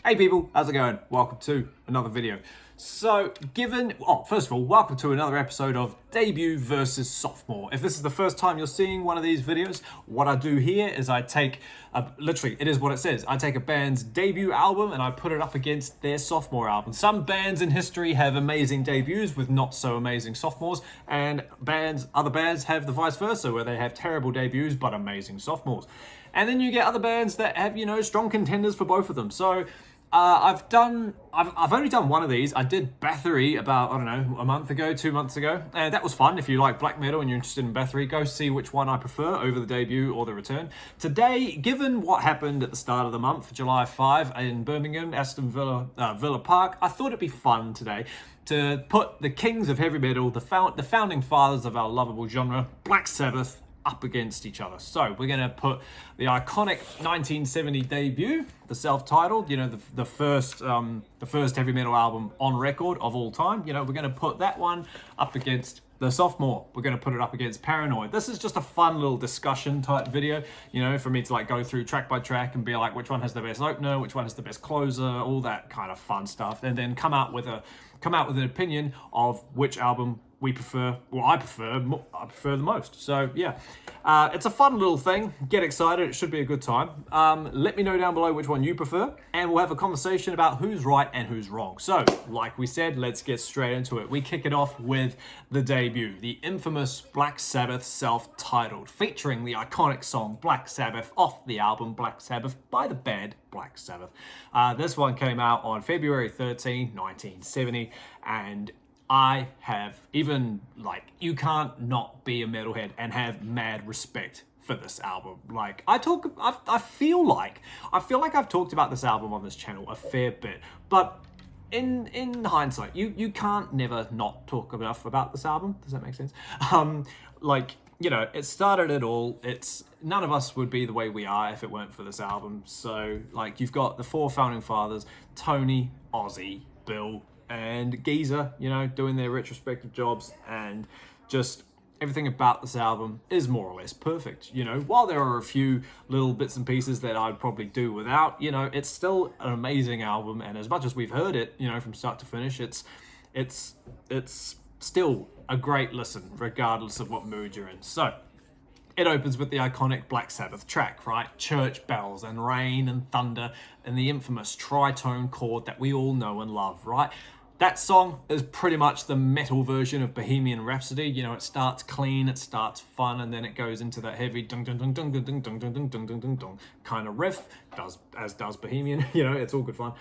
Hey people, how's it going? Welcome to another video. So, first of all, welcome to another episode of Debut versus Sophomore. If this is the first time you're seeing one of these videos, what I do here is I take, literally, it is what it says. I take a band's debut album and I put it up against their sophomore album. Some bands in history have amazing debuts with not so amazing sophomores, and other bands have the vice versa, where they have terrible debuts but amazing sophomores. And then you get other bands that have, strong contenders for both of them. So, I've only done one of these. I did Bathory about, a month ago, 2 months ago. And that was fun. If you like black metal and you're interested in Bathory, go see which one I prefer over the debut or the return. Today, given what happened at the start of the month, July 5 in Birmingham, Aston Villa Park, I thought it'd be fun today to put the kings of heavy metal, the founding fathers of our lovable genre, Black Sabbath, up against each other. So we're going to put the iconic 1970 debut, the self-titled, the first heavy metal album on record of all time. We're going to put that one up against the sophomore. We're going to put it up against Paranoid. This is just a fun little discussion type video, for me to go through track by track and be like, which one has the best opener, which one has the best closer, all that kind of fun stuff, and then come out with an opinion of which album we prefer, well, I prefer the most. So yeah, it's a fun little thing. Get excited. It should be a good time. Let me know down below which one you prefer, and we'll have a conversation about who's right and who's wrong. So, like we said, let's get straight into it. We kick it off with the debut, the infamous Black Sabbath self-titled, featuring the iconic song Black Sabbath off the album Black Sabbath by the band Black Sabbath. This one came out on February 13, 1970, and I have you can't not be a metalhead and have mad respect for this album. I feel like I've talked about this album on this channel a fair bit, but in hindsight, you can't never not talk enough about this album. Does that make sense? It started it all. None of us would be the way we are if it weren't for this album. So, you've got the four founding fathers, Tony, Ozzy, Bill, and Geezer, doing their retrospective jobs, and just everything about this album is more or less perfect. While there are a few little bits and pieces that I'd probably do without, it's still an amazing album, and as much as we've heard it, from start to finish, it's still a great listen, regardless of what mood you're in. So, it opens with the iconic Black Sabbath track, right? Church bells and rain and thunder and the infamous tritone chord that we all know and love, right? That song is pretty much the metal version of Bohemian Rhapsody. It starts clean, it starts fun, and then it goes into that heavy dung dung dung dung dung dung dung dung dung dung dung dung kind of riff, as does Bohemian. It's all good fun.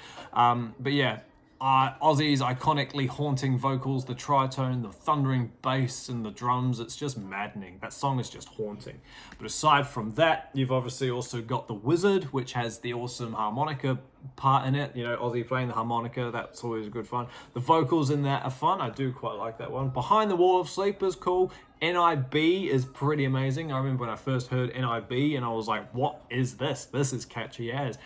But yeah, Ozzy's iconically haunting vocals, the tritone, the thundering bass, and the drums, it's just maddening. That song is just haunting. But aside from that, you've obviously also got The Wizard, which has the awesome harmonica part in it. Ozzy playing the harmonica, that's always good fun. The vocals in that are fun. I do quite like that one. Behind the Wall of Sleep is cool. NIB is pretty amazing. I remember when I first heard NIB and I was like, what is this? This is catchy as.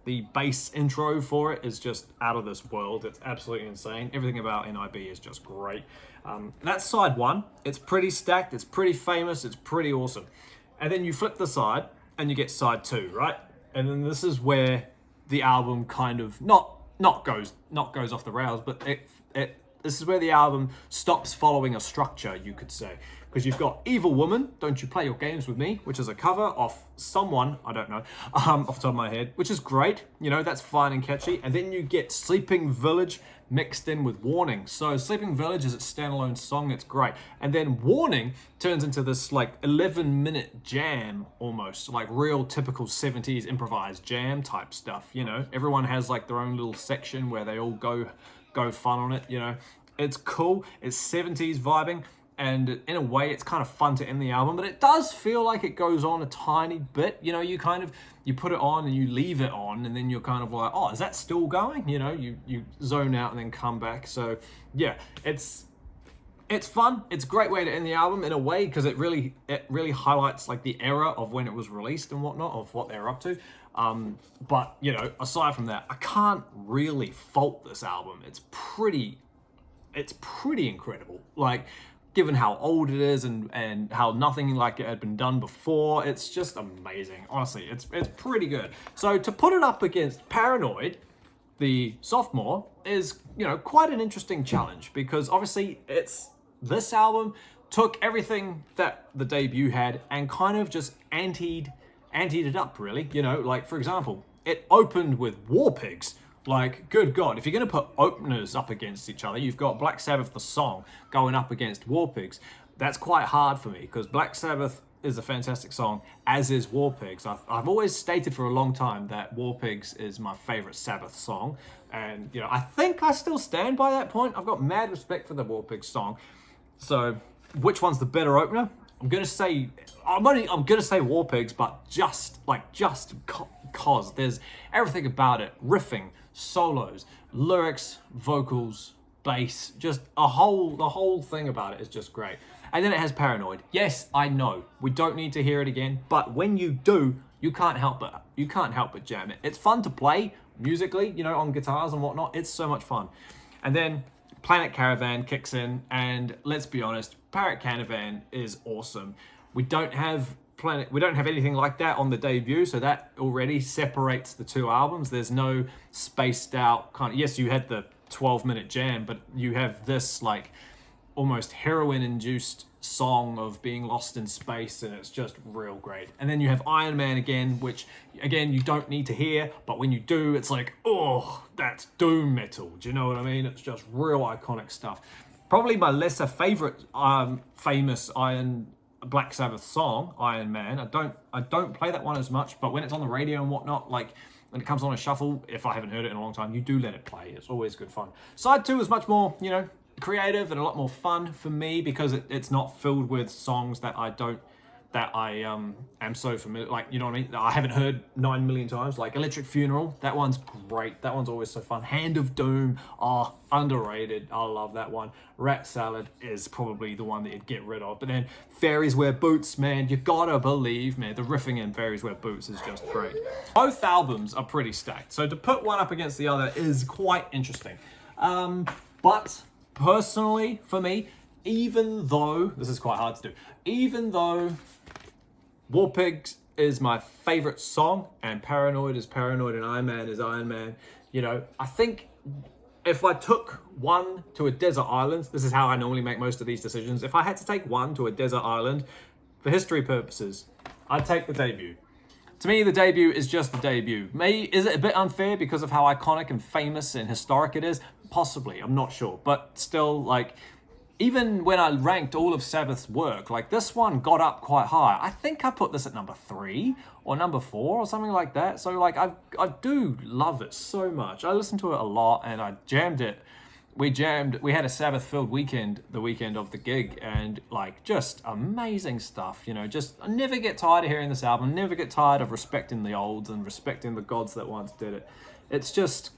The bass intro for it is just out of this world. It's absolutely insane. Everything about NIB is just great. That's side one. It's pretty stacked. It's pretty famous. It's pretty awesome. And then you flip the side and you get side two, right? And then this is where the album kind of not goes off the rails, but this is where the album stops following a structure, you could say. Because you've got Evil Woman, Don't You Play Your Games With Me, which is a cover off someone, I don't know, off the top of my head, which is great. That's fine and catchy. And then you get Sleeping Village mixed in with Warning. So Sleeping Village is its standalone song, it's great. And then Warning turns into this 11-minute jam almost, real typical 70s improvised jam type stuff, Everyone has their own little section where they all go fun on it, It's cool, it's 70s vibing, and in a way it's kind of fun to end the album, but it does feel like it goes on a tiny bit. You put it on and you leave it on, and then you're kind of like, oh, is that still going? You zone out and then come back. So yeah, it's fun. It's a great way to end the album in a way, because it really highlights the era of when it was released and whatnot, of what they're up to. But aside from that, I can't really fault this album. It's pretty incredible. given how old it is and how nothing like it had been done before. It's just amazing. Honestly, it's pretty good. So to put it up against Paranoid, the sophomore, is, you know, quite an interesting challenge, because obviously this album took everything that the debut had and kind of just anteed it up, really. You know, like, for example, it opened with War Pigs. Like, good God, if you're going to put openers up against each other, you've got Black Sabbath, the song, going up against War Pigs. That's quite hard for me, because Black Sabbath is a fantastic song, as is War Pigs. I've always stated for a long time that War Pigs is my favorite Sabbath song. And, you know, I think I still stand by that point. I've got mad respect for the War Pigs song. So, which one's the better opener? I'm gonna say War Pigs, but just because there's everything about it: riffing, solos, lyrics, vocals, bass, just the whole thing about it is just great. And then it has Paranoid. Yes, I know we don't need to hear it again, but when you do, you can't help but jam it. It's fun to play musically, you know, on guitars and whatnot. It's so much fun. And then Planet Caravan kicks in, and let's be honest, Planet Caravan is awesome. We don't have anything like that on the debut, so that already separates the two albums. There's no spaced out kind of, yes, you had the 12-minute jam, but you have this like almost heroin-induced song of being lost in space, and it's just real great. And then you have Iron Man again, which again you don't need to hear, but when you do, it's like, oh, that's doom metal. Do you know what I mean? It's just real iconic stuff. Probably my lesser favorite famous Black Sabbath song, Iron Man. I don't play that one as much, but when it's on the radio and whatnot, like when it comes on a shuffle, if I haven't heard it in a long time, you do let it play. It's always good fun. Side 2 is much more, you know, creative and a lot more fun for me, because it's not filled with songs that I am so familiar, like, you know what I mean, I haven't heard 9 million times. Like Electric Funeral, that one's great. That one's always so fun. Hand of Doom, underrated. I love that one. Rat Salad is probably the one that you'd get rid of. But then Fairies Wear Boots, man, you gotta believe, man, the riffing in Fairies Wear Boots is just great. Both albums are pretty stacked, so to put one up against the other is quite interesting. But personally, for me, even though, this is quite hard to do, even though War Pigs is my favorite song and Paranoid is Paranoid and Iron Man is Iron Man, you know, I think if I took one to a desert island, this is how I normally make most of these decisions. If I had to take one to a desert island, for history purposes, I'd take the debut. To me, the debut is just the debut. Is it a bit unfair because of how iconic and famous and historic it is? Possibly, I'm not sure. But still, like, even when I ranked all of Sabbath's work, like, this one got up quite high. I think I put this at number 3 or number 4 or something like that. So, like, I do love it so much. I listened to it a lot and I jammed it. We had a Sabbath-filled weekend, the weekend of the gig, and like, just amazing stuff, you know. Just, I never get tired of hearing this album, never get tired of respecting the olds and respecting the gods that once did it. It's just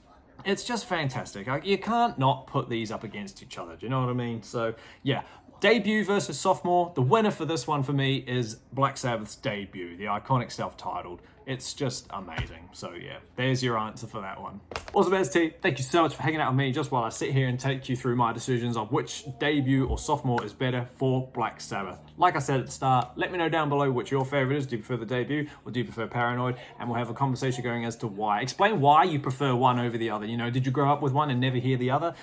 fantastic. You can't not put these up against each other, do you know what I mean? So yeah, debut versus sophomore. The winner for this one for me is Black Sabbath's debut, the iconic self-titled. It's just amazing. So yeah, there's your answer for that one. Awesome as T, thank you so much for hanging out with me just while I sit here and take you through my decisions of which debut or sophomore is better for Black Sabbath. Like I said at the start, let me know down below which your favorite is. Do you prefer the debut or do you prefer Paranoid? And we'll have a conversation going as to why. Explain why you prefer one over the other. You know, did you grow up with one and never hear the other?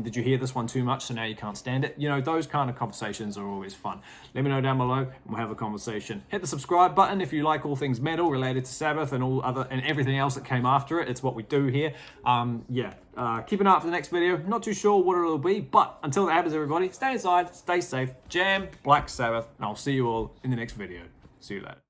Did you hear this one too much so now you can't stand it? You know, those kind of conversations are always fun. Let me know down below and we'll have a conversation. Hit the subscribe button if you like all things metal related to Sabbath and everything else that came after it. It's what we do here. Keep an eye out for the next video. Not too sure what it'll be, but until that happens, everybody, stay inside, stay safe, jam Black Sabbath, and I'll see you all in the next video. See you later.